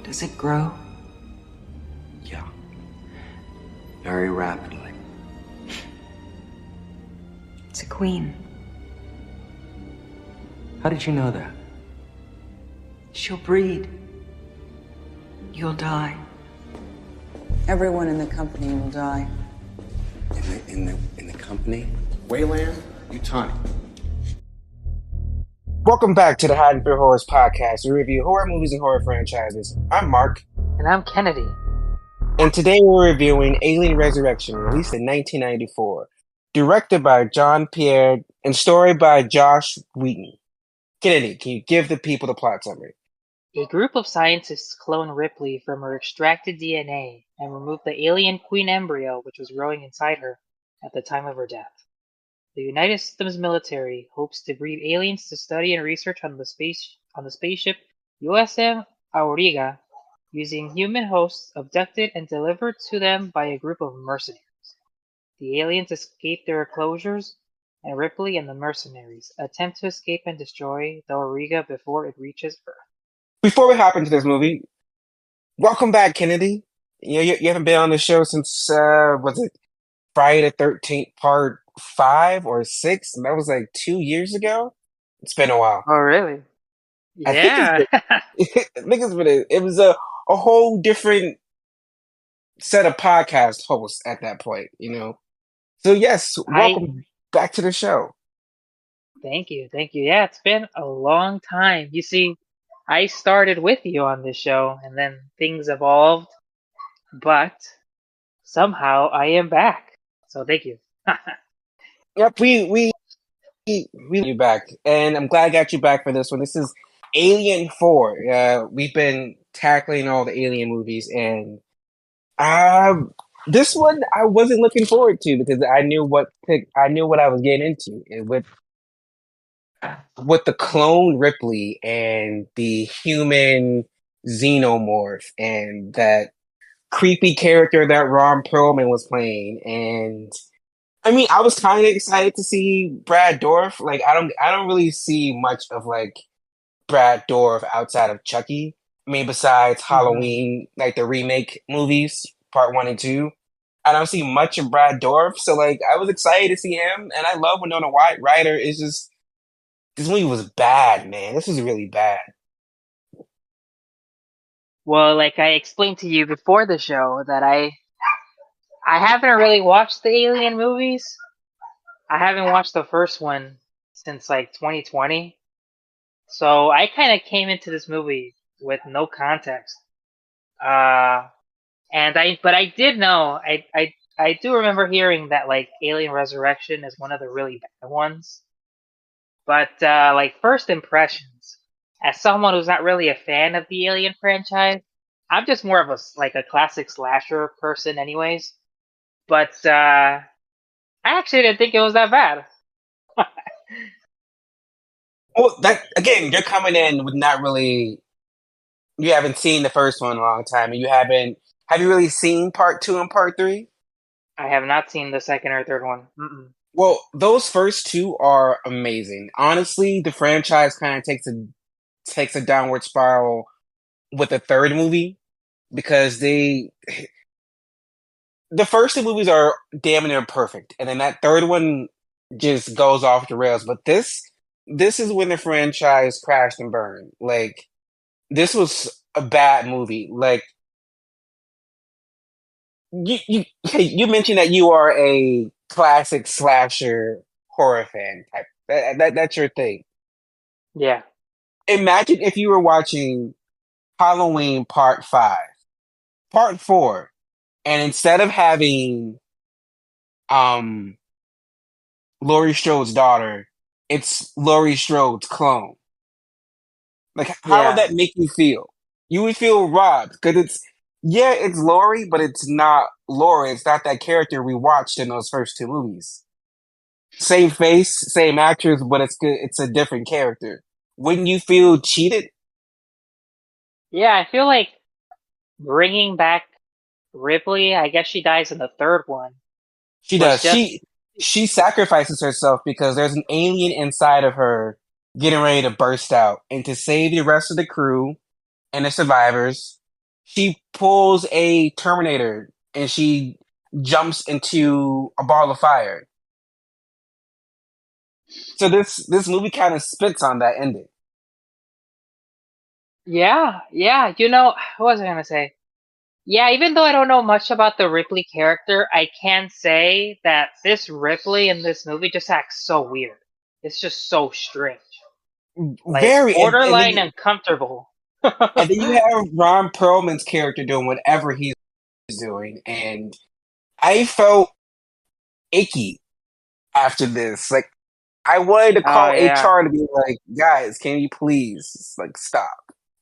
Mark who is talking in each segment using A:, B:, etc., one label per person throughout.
A: Does it grow?
B: Yeah. Very rapidly.
A: It's a queen.
B: How did you know that?
A: She'll breed. You'll die.
C: Everyone in the company will die.
B: In the company? Wayland, Utani.
D: Welcome back to the Hiding Fear Horrors podcast. We review horror movies and horror franchises. I'm Mark,
E: And I'm Kennedy.
D: and today we're reviewing Alien Resurrection, released in 1994, directed by John Pierre and story by Josh Whedon. Kennedy, can you give the people the plot summary?
E: A group of scientists clone Ripley from her extracted DNA and remove the alien queen embryo which was growing inside her at the time of her death. The United Systems military hopes to breed aliens to study and research on the spaceship USM Auriga using human hosts abducted and delivered to them by a group of mercenaries. The aliens escape their enclosures, and Ripley and the mercenaries attempt to escape and destroy the Auriga before it reaches Earth.
D: Before we hop into this movie, welcome back, Kennedy. You haven't been on the show since, was it Friday the 13th, part 5 or 6? That was like 2 years ago? It's been a while.
E: Oh, really?
D: I think it's
E: Yeah.
D: been, I think it's been, it was a whole different set of podcast hosts at that point, you know? So yes,
E: I
D: welcome back to the show.
E: Thank you. Thank you. Yeah, it's been a long time. You see, I started with you on this show and then things evolved, but somehow I am back. So thank you.
D: Yep, we you back, and I'm glad I got you back for this one. This is Alien 4. We've been tackling all the Alien movies, and this one I wasn't looking forward to because I knew what I was getting into, and with the clone Ripley and the human xenomorph and that creepy character that Ron Perlman was playing. And I mean, I was kind of excited to see Brad Dourif. Like, I don't really see much of like Brad Dourif outside of Chucky. I mean, besides
E: hmm
D: Halloween, like the remake movies, part 1 and 2. I don't see much of Brad Dourif, so like I was excited to see him, and I love Winona Ryder. It's just this movie was bad, man. This was really bad.
E: Well, like I explained to you before the show that I haven't really watched the Alien movies. I haven't watched the first one since like 2020. So I kind of came into this movie with no context. Uh, but I did know, I do remember hearing that like Alien Resurrection is one of the really bad ones. But like first impressions, as someone who's not really a fan of the Alien franchise, I'm just more of like a classic slasher person, anyways. But I actually didn't think it was that bad.
D: Well, that again, you're coming in with not really. You haven't seen the first one in a long time, and you haven't. Have you really seen part 2 and part 3?
E: I have not seen the second or third one. Mm-mm.
D: Well, those first two are amazing. Honestly, the franchise kind of takes a downward spiral with the third movie because the first two movies are damn near perfect, and then that third one just goes off the rails. But this is when the franchise crashed and burned. Like this was a bad movie. Like you mentioned that you are a classic slasher horror fan type. That's your thing.
E: Yeah.
D: Imagine if you were watching Halloween Part 5, Part 4, and instead of having um Laurie Strode's daughter, it's Laurie Strode's clone. Like, how would
E: Yeah.
D: that make you feel? You would feel robbed because it's Laurie, but it's not Laurie. It's not that character we watched in those first two movies. Same face, same actors, but it's good. It's a different character. Wouldn't you feel cheated?
E: Yeah, I feel like bringing back Ripley, I guess she dies in the third one,
D: She
E: was
D: does.
E: just,
D: She sacrifices herself because there's an alien inside of her getting ready to burst out, and to save the rest of the crew and the survivors, She pulls a Terminator and she jumps into a ball of fire. So this movie kind of spits on that ending.
E: Yeah, yeah. What was I gonna say? Yeah, even though I don't know much about the Ripley character, I can say that this Ripley in this movie just acts so weird. It's just so strange. Like
D: Very,
E: borderline uncomfortable.
D: and then you have Ron Perlman's character doing whatever he's doing, and I felt icky after this. Like I wanted to
E: Oh
D: call
E: yeah.
D: HR to be like, guys, can you please like stop?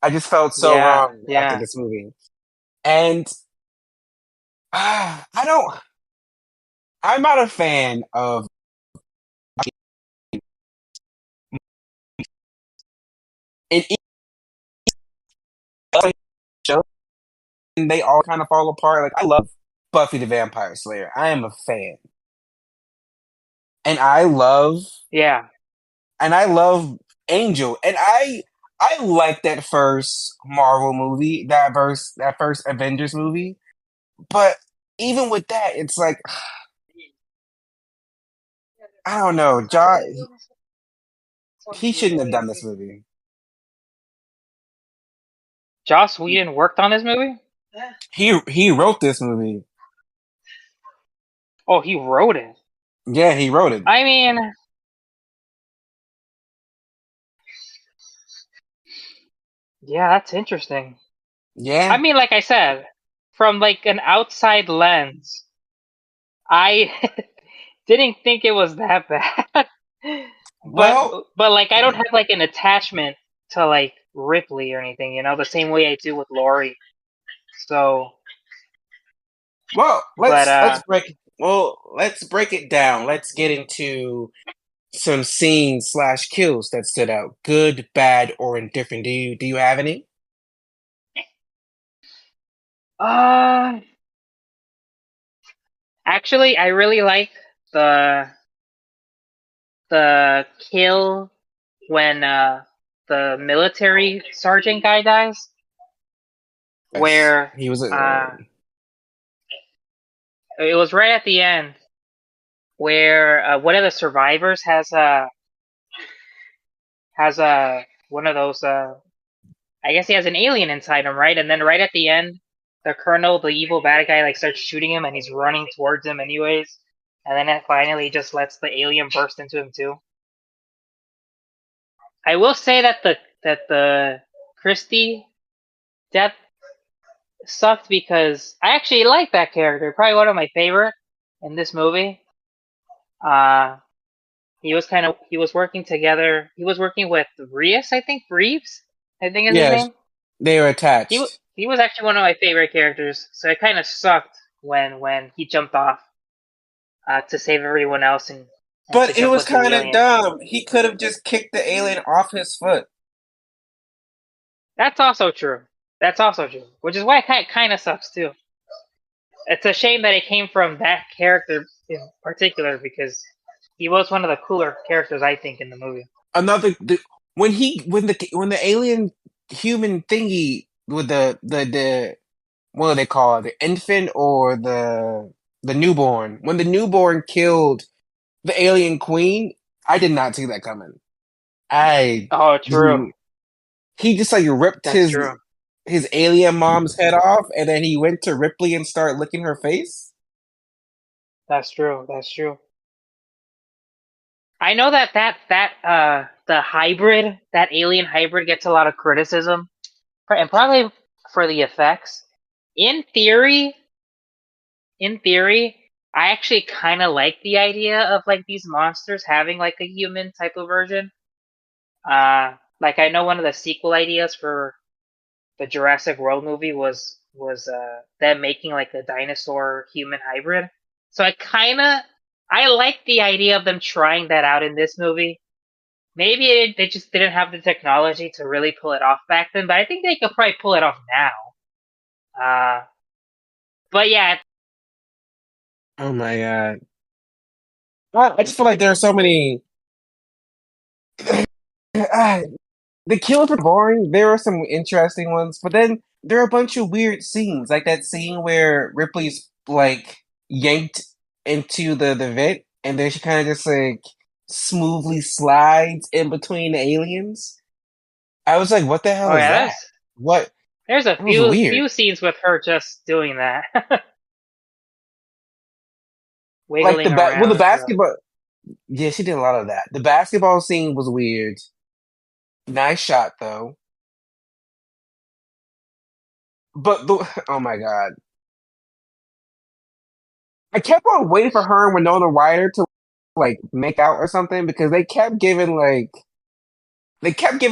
D: I just felt so
E: Yeah,
D: wrong after
E: yeah.
D: this movie, and I don't. I'm not a fan of. And shows, and they all kind of fall apart. Like I love Buffy the Vampire Slayer. I am a fan, and
E: Yeah.
D: I love Angel, and I like that first Marvel movie, that first Avengers movie. But even with that, it's like I don't know, John. He shouldn't have done this movie.
E: Joss Whedon worked on this movie?
D: He wrote this movie.
E: Oh, he wrote it.
D: Yeah, he wrote it.
E: I mean, yeah, that's interesting. I
D: Yeah.
E: mean, like I said, from like an outside lens, I didn't think it was that bad. but
D: Well,
E: but like I don't have like an attachment to like Ripley or anything, the same way I do with Laurie. So,
D: well,
E: but
D: let's break it down. Let's get into some scenes slash kills that stood out. Good, bad, or indifferent. Do you have any?
E: uh actually I really like the the kill when the military sergeant guy dies,
D: Yes.
E: where
D: He was
E: uh it was right at the end where one of the survivors has a one of those I guess he has an alien inside him, right? And then right at the end, the colonel, the evil bad guy, like starts shooting him, and he's running towards him anyways. And then it finally just lets the alien burst into him too. I will say that the Christie death sucked because I actually like that character. Probably one of my favorite in this movie. Uh, he was working together. He was working with Reeves, I think. Reeves, I think is his
D: yeah,
E: name.
D: they were attached.
E: He was actually one of my favorite characters. So it kind of sucked when he jumped off to save everyone else and to
D: But it
E: jump
D: was
E: with the
D: kind of
E: alien.
D: dumb. He could have just kicked the alien off his foot.
E: That's also true. That's also true. Which is why it kind of sucks too. It's a shame that it came from that character in particular because he was one of the cooler characters I think in the movie.
D: When the alien human thingy with the what do they call it? The infant or the newborn? When the newborn killed the alien queen, I did not see that coming. I
E: Oh, true.
D: didn't. He just like ripped
E: That's true.
D: his alien mom's head off, and then he went to Ripley and started licking her face.
E: That's true. That's true. I know that the hybrid, that alien hybrid gets a lot of criticism, and probably for the effects. In theory, in theory, I actually kind of like the idea of like these monsters having like a human type of version. Like I know one of the sequel ideas for the Jurassic World movie was them making like a dinosaur human hybrid. So I like the idea of them trying that out in this movie. Maybe they just didn't have the technology to really pull it off back then, but I think they could probably pull it off now. But yeah,
D: Oh my god! I just feel like there are so many. The kills were boring. There were some interesting ones, but then there are a bunch of weird scenes, like that scene where Ripley's like yanked into the vent, and then she kind of just like smoothly slides in between the aliens. I was like, "What the hell
E: Oh
D: is
E: yeah,
D: that? What?"
E: there's a
D: It was weird.
E: few scenes with her just doing that,
D: Like
E: wiggling around
D: the
E: and stuff.
D: basketball. Yeah, she did a lot of that. The basketball scene was weird. Nice shot though. But the oh my god, I kept on waiting for her and Winona Ryder to like make out or something because they kept giving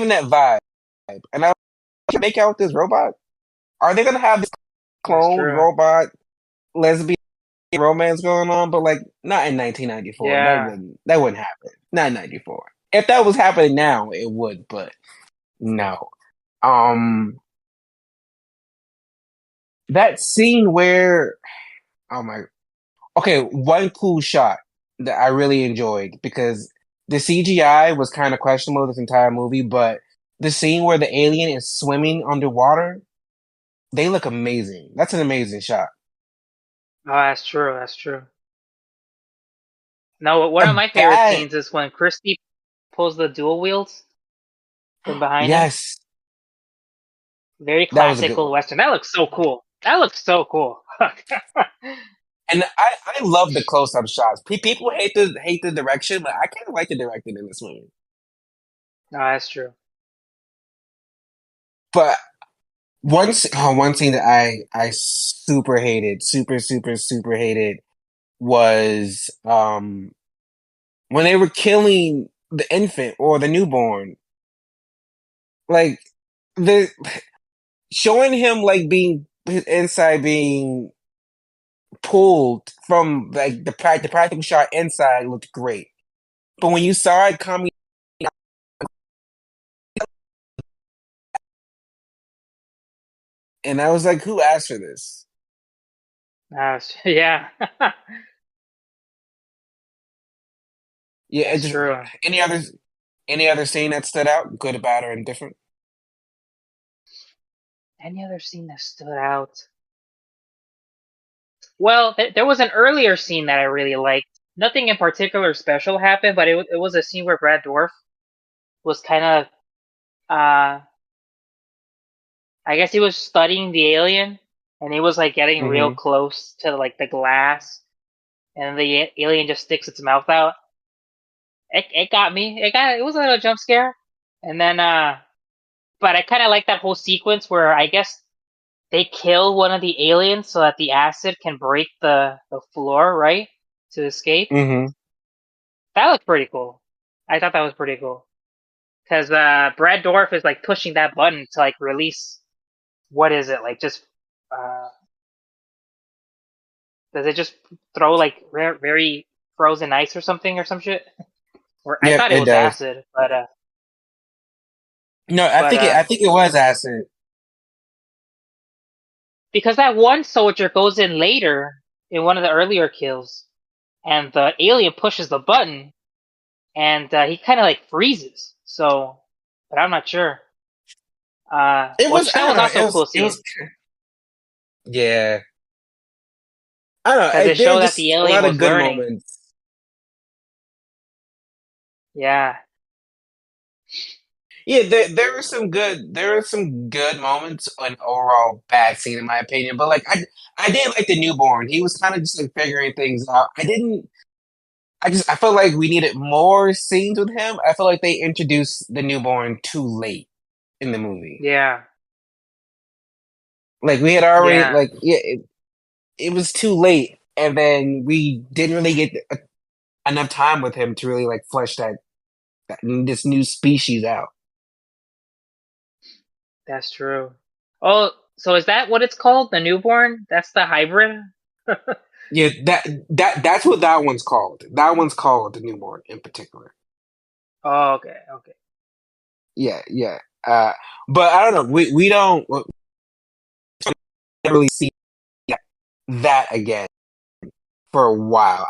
D: that vibe, and I was make out with this robot. Are they gonna have this
E: That's
D: clone
E: true.
D: robot lesbian romance going on? But like not in 1994.
E: Yeah,
D: That wouldn't happen. Not in 94. If that was happening now, it would. But no. Um, that scene where oh my okay, one cool shot that I really enjoyed because the CGI was kind of questionable this entire movie, but the scene where the alien is swimming underwater, they look amazing. That's an amazing shot.
E: oh, that's true. That's true. No, one of
D: A
E: my favorite
D: bad,
E: scenes is when Christy pulls the dual wields from behind him.
D: yes,
E: Very
D: that was a good
E: classical
D: one.
E: Western. That looks so cool. That looks so cool.
D: And I love the close up shots. People hate the direction, but I kind of like the directing in this movie.
E: No, that's true.
D: But one scene that I super hated, super hated was when they were killing the infant or the newborn, like the showing him like being his inside being pulled from like the practical shot inside looked great, but when you saw it coming, and I was like, who asked for this?
E: Yeah,
D: Yeah, it
E: that's
D: just
E: true.
D: any other scene that stood out, good, bad, or indifferent.
E: Any other scene that stood out? Well, there was an earlier scene that I really liked. Nothing in particular special happened, but it was a scene where Brad Dourif was kind of, uh, I guess he was studying the alien, and he was like getting real
D: Mm-hmm.
E: close to like the glass, and the alien just sticks its mouth out. It got me. It was a little jump scare, and then but I kind of like that whole sequence where I guess they kill one of the aliens so that the acid can break the floor, right, to escape.
D: Mm-hmm.
E: That looked pretty cool. I thought that was pretty cool because Brad Dourif is like pushing that button to like release. What is it like? Just uh, does it just throw like very frozen ice or something or some shit? Or I
D: Yep,
E: thought it
D: it
E: was
D: does.
E: acid,
D: No,
E: but
D: I think it was acid.
E: because that one soldier goes in later in one of the earlier kills, and the alien pushes the button, and he kind of like freezes. So, but I'm not sure.
D: It was
E: Which
D: I
E: that
D: don't
E: was
D: know.
E: also a cool
D: It
E: scene
D: was yeah. I don't know.
E: because it
D: There are
E: showed that the
D: just a
E: alien
D: lot of
E: was
D: good
E: learning.
D: moments.
E: Yeah,
D: Yeah, there were some good moments and overall bad scene in my opinion. But like I did like the newborn. He was kind of just like figuring things out. I felt like we needed more scenes with him. I felt like they introduced the newborn too late in the movie.
E: yeah,
D: Like we had already
E: yeah.
D: like yeah, it was too late, and then we didn't really get enough time with him to really like flesh this new species out.
E: That's true. Oh, so is that what it's called? The newborn? That's the hybrid?
D: Yeah, that's what that one's called. That one's called the newborn in particular.
E: Oh, okay, okay.
D: Yeah, yeah. Uh, but I don't know. We don't really see that again for a while.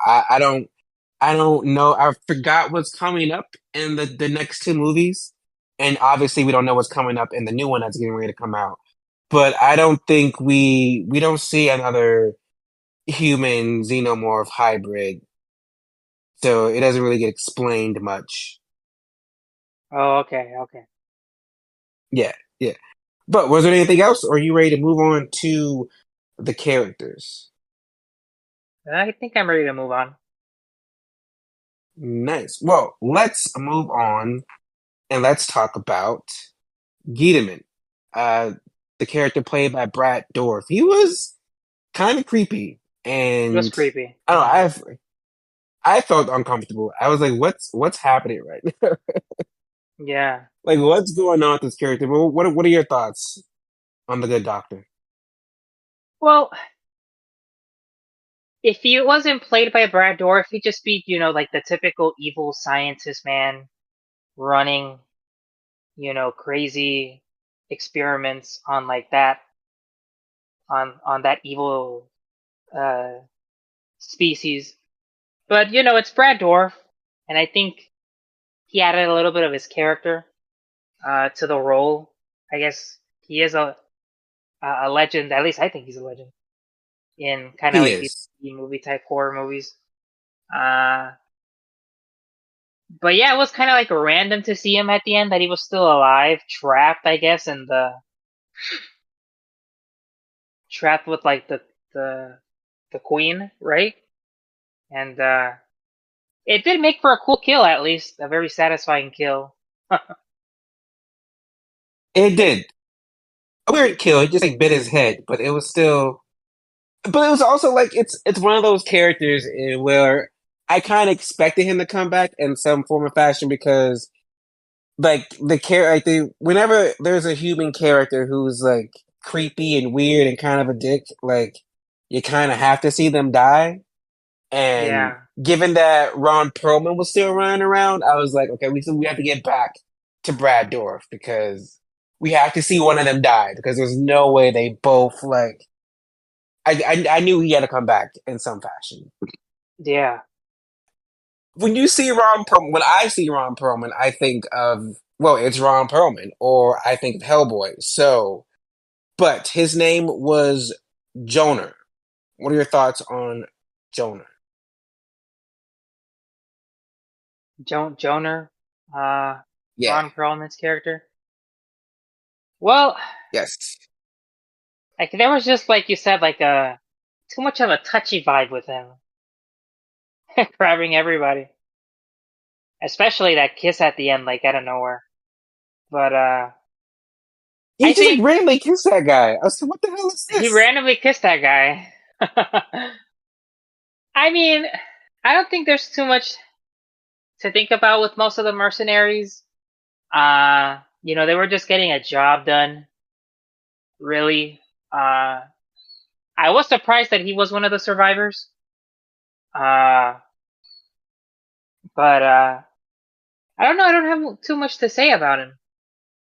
D: I don't know. I forgot what's coming up in the next two movies, and obviously we don't know what's coming up in the new one that's getting ready to come out. but I don't think we don't see another human xenomorph hybrid, so it doesn't really get explained much.
E: Oh, okay, okay.
D: Yeah, yeah. But was there anything else, or are you ready to move on to the characters?
E: I think I'm ready to move on.
D: Nice. Well, let's move on and let's talk about Gideon, uh, the character played by Brad Dorff. He was kind of creepy,
E: It was
D: and
E: creepy.
D: I don't know. I felt uncomfortable. I was like, "What's happening right now?
E: Yeah.
D: Like, what's going on with this character?" What are your thoughts on the Good Doctor?
E: Well, if he wasn't played by Brad Dourif, he'd just be, like the typical evil scientist man running, crazy experiments on like that on that evil uh species. But it's Brad Dourif, and I think he added a little bit of his character to the role. I guess he is a legend. At least I think he's a legend in kind of
D: He
E: like these
D: is.
E: movie type horror movies. Uh, but yeah, it was kind of like random to see him at the end that he was still alive, trapped, I guess, and the trapped with like the the queen, right? And it did make for a cool kill, at least a very satisfying kill.
D: It did. A weird kill. He just like bit his head, but it was still. But it was also like it's one of those characters where I kind of expected him to come back in some form or fashion because like whenever there's a human character who's like creepy and weird and kind of a dick, like you kind of have to see them die. And
E: Yeah,
D: given that Ron Perlman was still running around, I was like, okay, we have to get back to Brad Dorff because we have to see one of them die because there's no way they both like. I knew he had to come back in some fashion.
E: yeah,
D: When you see Ron Perlman, when I see Ron Perlman, I think of well, it's Ron Perlman, or I think of Hellboy. So, but his name was Jonah. What are your thoughts on Jonah?
E: Joner, uh,
D: Yeah.
E: Ron Perlman's character. Well,
D: Yes.
E: like there was just like you said, like a too much of a touchy vibe with him, grabbing everybody, especially that kiss at the end, like out of nowhere. But
D: He
E: I
D: just like
E: think
D: randomly kissed that guy. I was like, what the hell is
E: he
D: this?
E: randomly kissed that guy. I mean, I don't think there's too much to think about with most of the mercenaries. They were just getting a job done, really. Uh, I was surprised that he was one of the survivors. Uh, but I don't know. I don't have too much to say about him.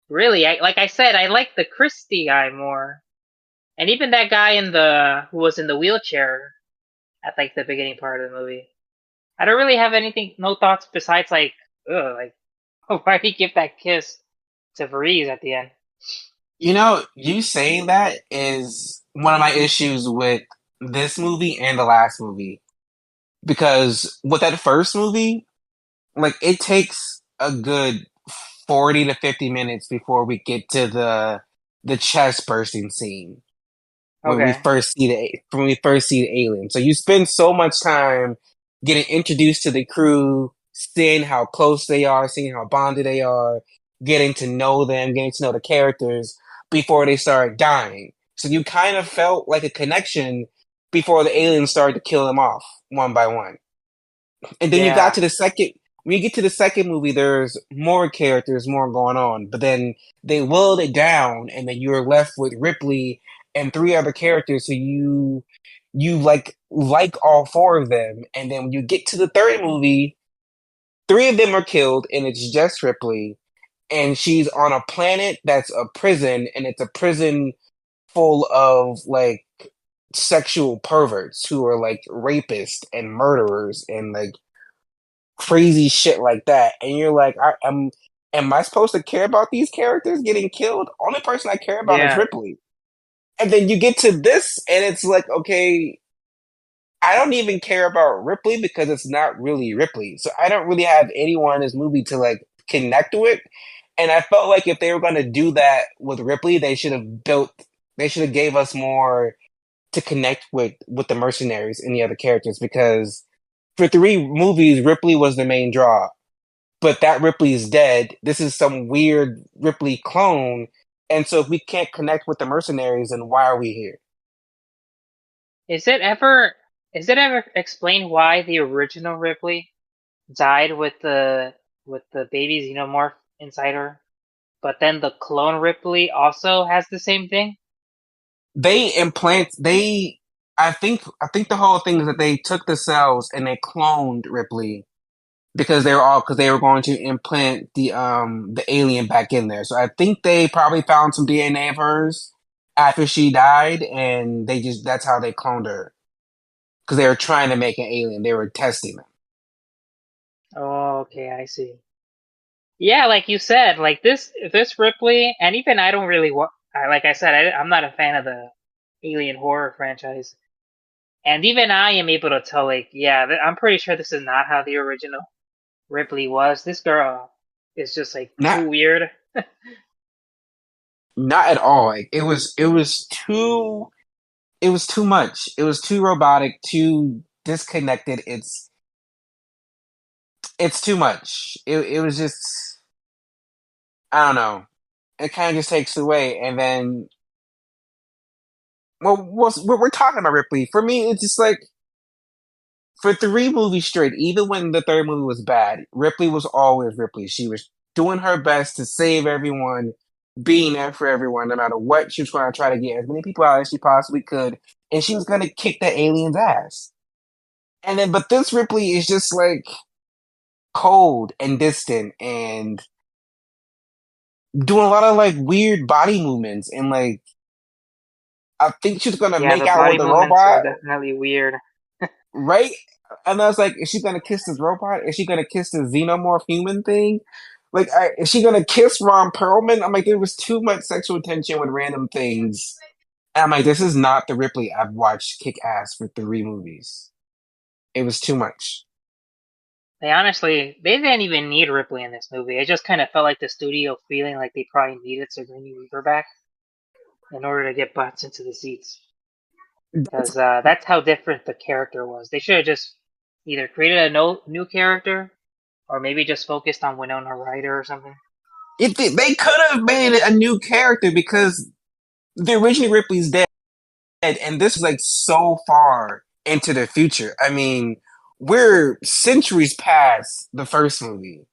E: Really, like I said, I like the Christie guy more, and even that guy in the who was in the wheelchair at like the beginning part of the movie. I don't really have anything, no thoughts besides like, ugh, like why did he give that kiss to Varese at the end?
D: You know, you saying that is one of my issues with this movie and the last movie. Because with that first movie, like it takes a good 40 to 50 minutes before we get to the chest bursting scene.
E: Okay,
D: When we first see the alien. So you spend so much time getting introduced to the crew, seeing how close they are, seeing how bonded they are, getting to know them, getting to know the characters before they start dying. So you kind of felt like a connection before the aliens started to kill them off one by one. And then you got
E: yeah,
D: to the second when you get to the second movie, there's more characters, more going on. But then they willed it down, and then you're left with Ripley and three other characters who you like all four of them. And then when you get to the third movie, three of them are killed, and it's just Ripley, and she's on a planet that's a prison, and it's a prison full of like sexual perverts who are like rapists and murderers and like crazy shit like that, and you're like, am I supposed to care about these characters getting killed? Only person I care about is
E: yeah.
D: Ripley. And then you get to this, and it's like, okay, I don't even care about Ripley because it's not really Ripley. So I don't really have anyone in this movie to like connect with. And I felt like if they were going to do that with Ripley, they should have gave us more to connect with the mercenaries and the other characters because for three movies, Ripley was the main draw. But that Ripley is dead. This is some weird Ripley clone. And so if we can't connect with the mercenaries, then why are we here?
E: Is it ever is it ever explained why the original Ripley died with the baby xenomorph inside her, but then the clone Ripley also has the same thing?
D: They implant they I think the whole thing is that they took the cells and they cloned Ripley because they were going to implant the alien back in there. So I think they probably found some DNA of hers after she died and they just that's how they cloned her because they were trying to make an alien. They were testing them.
E: Oh, okay, I see. Yeah, like you said, like this Ripley, and even I don't really like I said, I'm not a fan of the Alien horror franchise, and even I am able to tell, like, yeah, I'm pretty sure this is not how the original Ripley was. This girl is just like too
D: Not
E: weird.
D: not at all. Like it was too much. It was too robotic, too disconnected. It's too much. It was just I don't know. It kind of just takes away, and then we're talking about Ripley. For me, it's just like for three movies straight, even when the third movie was bad, Ripley was always Ripley. She was doing her best to save everyone, being there for everyone, no matter what. She was going to try to get as many people out as she possibly could, and she was going to kick the alien's ass. And then, but this Ripley is just like cold and distant and doing a lot of like weird body movements and like I think she's gonna
E: Yeah,
D: make
E: the
D: out
E: body
D: with the
E: movements are
D: robot,
E: definitely weird.
D: right? And I was like, is she gonna kiss this robot? Is she gonna kiss the xenomorph human thing? Like, is she gonna kiss Ron Perlman? I'm like, there was too much sexual tension with random things. And I'm like, this is not the Ripley I've watched kick ass for three movies. It was too much.
E: They didn't even need Ripley in this movie. It just kind of felt like the studio feeling like they probably needed Sigourney Weaver back in order to get butts into the seats. Because that's how different the character was. They should have just either created a new character or maybe just focused on Winona Ryder or something.
D: If they could have made a new character because the original Ripley's dead, and this is like so far into the future. I mean, we're centuries past the first movie.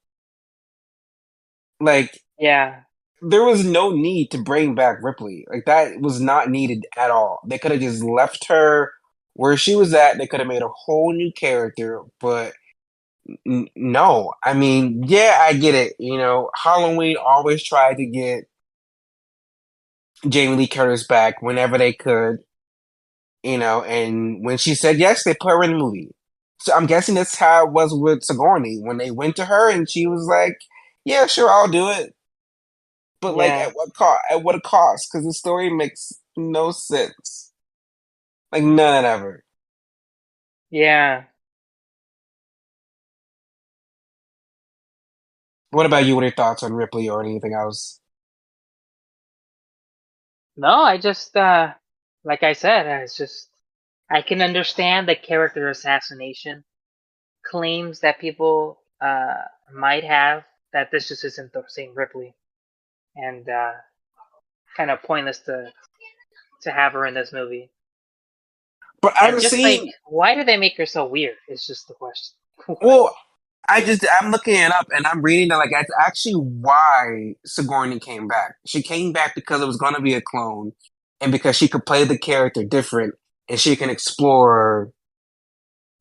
D: Like,
E: Yeah,
D: there was no need to bring back Ripley. Like, that was not needed at all. They could have just left her where she was at. They could have made a whole new character, but no. I mean, yeah, I get it. You know, Halloween always tried to get Jamie Lee Curtis back whenever they could. You know, and when she said yes, they put her in the movie. So I'm guessing that's how it was with Sigourney when they went to her and she was like, "Yeah, sure, I'll do it." But like,
E: yeah,
D: at what cost? At what cost? Because the story makes no sense. Like none ever.
E: yeah.
D: What about you? What are your thoughts on Ripley or anything else?
E: No, I just like I said, it's just I can understand the character assassination claims that people might have that this just isn't the same Ripley, and kind of pointless to have her in this movie.
D: But
E: And
D: I'm
E: just like,
D: seeing.
E: why do they make her so weird? Is just the question.
D: Well, I'm looking it up and I'm reading that like that's actually why Sigourney came back. She came back because it was going to be a clone, and because she could play the character different, and she can explore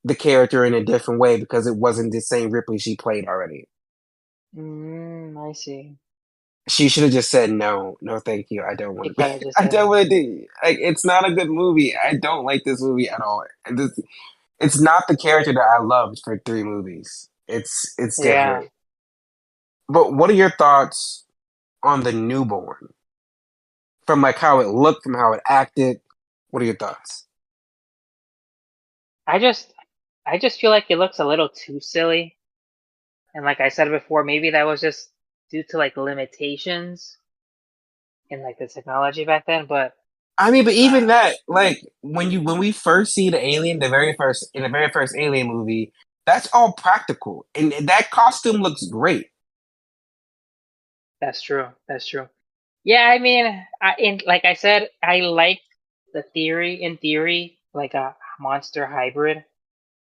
D: the character in a different way because it wasn't the same Ripley she played already.
E: I see.
D: She should have just said no, no, thank you. I don't want
E: She
D: to be.
E: could have just
D: I
E: said
D: don't
E: no.
D: want to do. Like, it's not a good movie. I don't like this movie at all. And it's not the character that I loved for three movies. It's
E: Yeah.
D: different. But what are your thoughts on the newborn? from like how it looked, from how it acted. What are your thoughts?
E: I just I just feel like it looks a little too silly. And like I said before, maybe that was just due to like limitations in like the technology back then, but
D: I mean, but
E: uh,
D: even that, like when we first see the alien, the very first Alien movie, that's all practical, and that costume looks great.
E: that's true. That's true. Yeah, I mean, like I said, I like the theory in theory, like a monster hybrid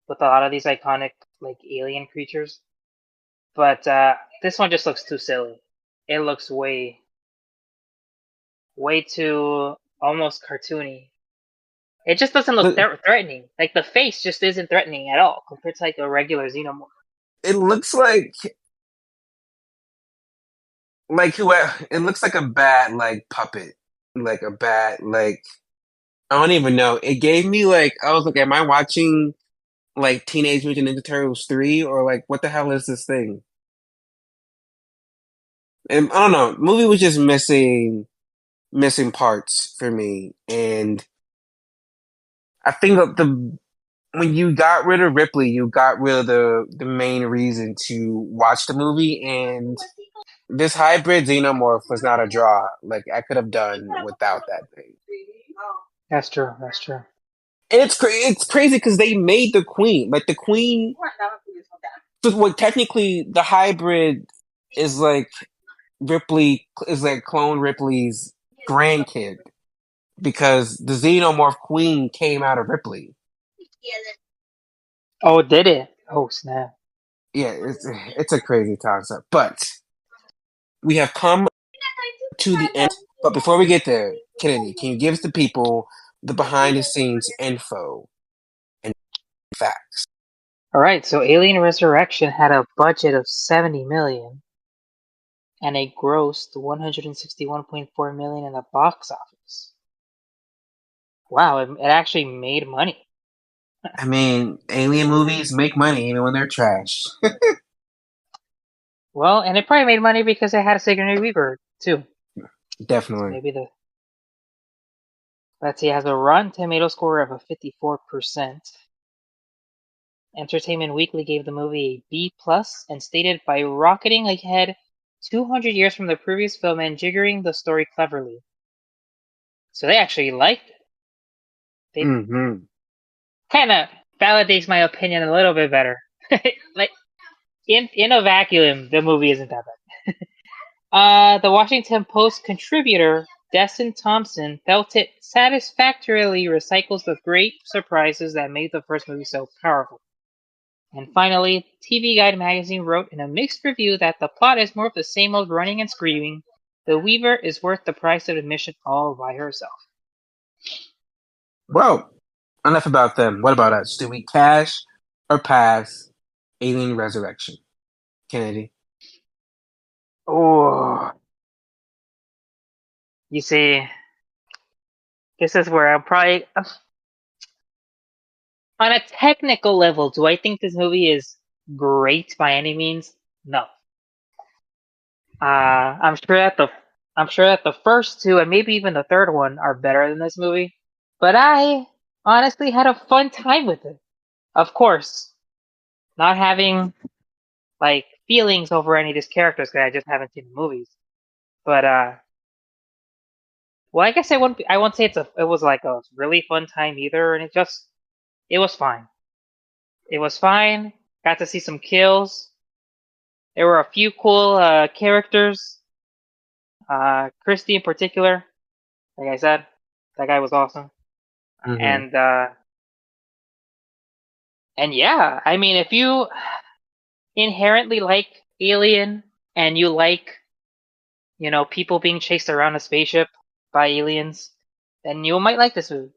E: with a lot of these iconic like alien creatures. But this one just looks too silly. It looks way too almost cartoony. It just doesn't look
D: Look,
E: threatening. Like the face just isn't threatening at all compared to like a regular xenomorph.
D: it looks like who it looks like a bad like puppet, like a bad like I don't even know. It gave me like I was like, am I watching like Teenage Mutant Ninja Turtles 3 or like what the hell is this thing? And I don't know. Movie was just missing parts for me, and I think that the when you got rid of Ripley, you got rid of the main reason to watch the movie, and this hybrid xenomorph was not a draw. Like I could have done without that thing.
E: That's true. That's true.
D: And it's crazy because they made the queen. Like the queen, so what technically the hybrid is like Ripley is like clone Ripley's grandkid because the xenomorph queen came out of Ripley.
E: Oh, did it? Oh, snap.
D: Yeah, it's a crazy concept, but we have come to the end. But before we get there, Kennedy, can you give the people the behind the scenes info and facts?
E: All right, so Alien Resurrection had a budget of 70 million and it grossed 161.4 million in the box office. Wow, it actually made money.
D: I mean, alien movies make money even when they're trash.
E: Well, and it probably made money because it had a Sigourney Weaver too. So
D: Definitely.
E: maybe the let's see, it has a Rotten Tomato score of a 54%. Entertainment Weekly gave the movie a B plus and stated by rocketing ahead 200 years from the previous film and jiggering the story cleverly. So they actually liked it. They
D: Hmm.
E: kind of validates my opinion a little bit better. Like in a vacuum, the movie isn't that bad. The Washington Post contributor Destin Thompson felt it satisfactorily recycles the great surprises that made the first movie so powerful. And finally, TV Guide magazine wrote in a mixed review that the plot is more of the same old running and screaming. The Weaver is worth the price of admission all by herself.
D: Well, enough about them. What about us? Do we cash or pass Alien Resurrection? Kennedy.
E: Oh, you see, this is where I'm probably on a technical level. Do I think this movie is great by any means? No. I'm sure that the first two and maybe even the third one are better than this movie. But I honestly had a fun time with it. Of course, not having like feelings over any of these characters because I just haven't seen the movies. But well, I guess I won't say it was like a really fun time either. And it was fine. It was fine. Got to see some kills. There were a few cool characters. Christy in particular, like I said, that guy was awesome.
D: Hmm.
E: And and yeah, I mean, if you inherently like Alien and you like, people being chased around a spaceship by aliens, then you might like this movie.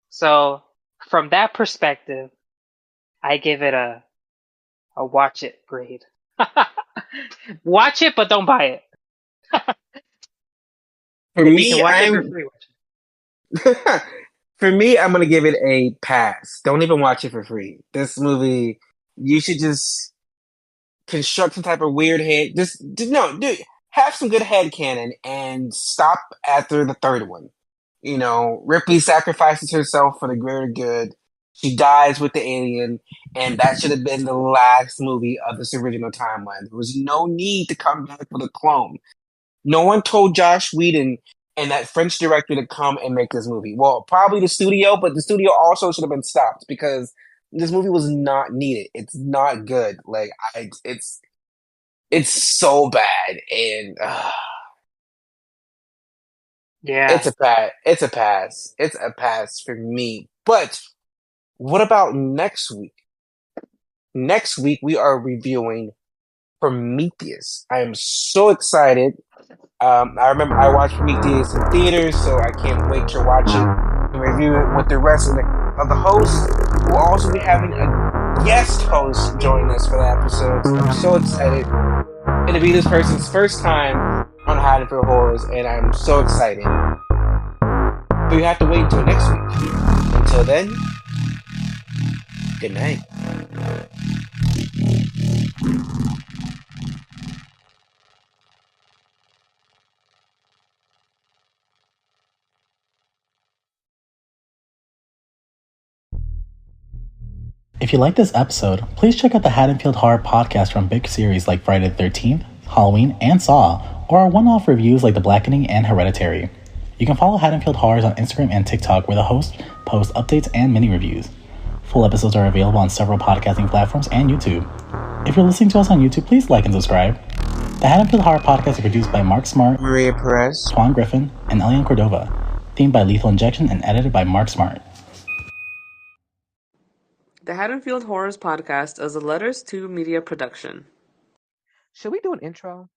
E: So from that perspective, I give it a watch it grade. Watch it, but don't buy it.
D: For
E: If you can
D: me,
E: watch it for free, watch it.
D: for me, I'm gonna give it a pass. Don't even watch it for free. This movie, you should just construct some type of weird head. Just no, dude. have some good headcanon and stop after the third one. You know, Ripley sacrifices herself for the greater good. She dies with the alien, and that should have been the last movie of this original timeline. There was no need to come back with a clone. No one told Josh Whedon and that French director to come and make this movie. Well, probably the studio, but the studio also should have been stopped because this movie was not needed. It's not good. Like it's so bad, and
E: Yeah.
D: It's a pass. It's a pass for me. But what about next week? Next week we are reviewing Prometheus. I am so excited. I remember I watched Prometheus in theaters, so I can't wait to watch it and review it with the rest of the hosts. We'll also be having a guest host join us for the episode. So I'm so excited. It'll be this person's first time on Hiding for Horrors, and I'm so excited. But you have to wait until next week. Until then, good night.
F: If you like this episode, please check out the Haddonfield Horror podcast from big series like Friday the 13th, Halloween, and Saw, or our one-off reviews like The Blackening and Hereditary. You can follow Haddonfield Horrors on Instagram and TikTok, where the hosts post updates and mini-reviews. Full episodes are available on several podcasting platforms and YouTube. If you're listening to us on YouTube, please like and subscribe. The Haddonfield Horror podcast is produced by Mark Smart,
D: Maria Perez,
F: Twan Griffin, and Elian Cordova. Themed by Lethal Injection and edited by Mark Smart.
G: The Haddonfield Horrors podcast is a Letters to Media production.
H: Should we do an intro?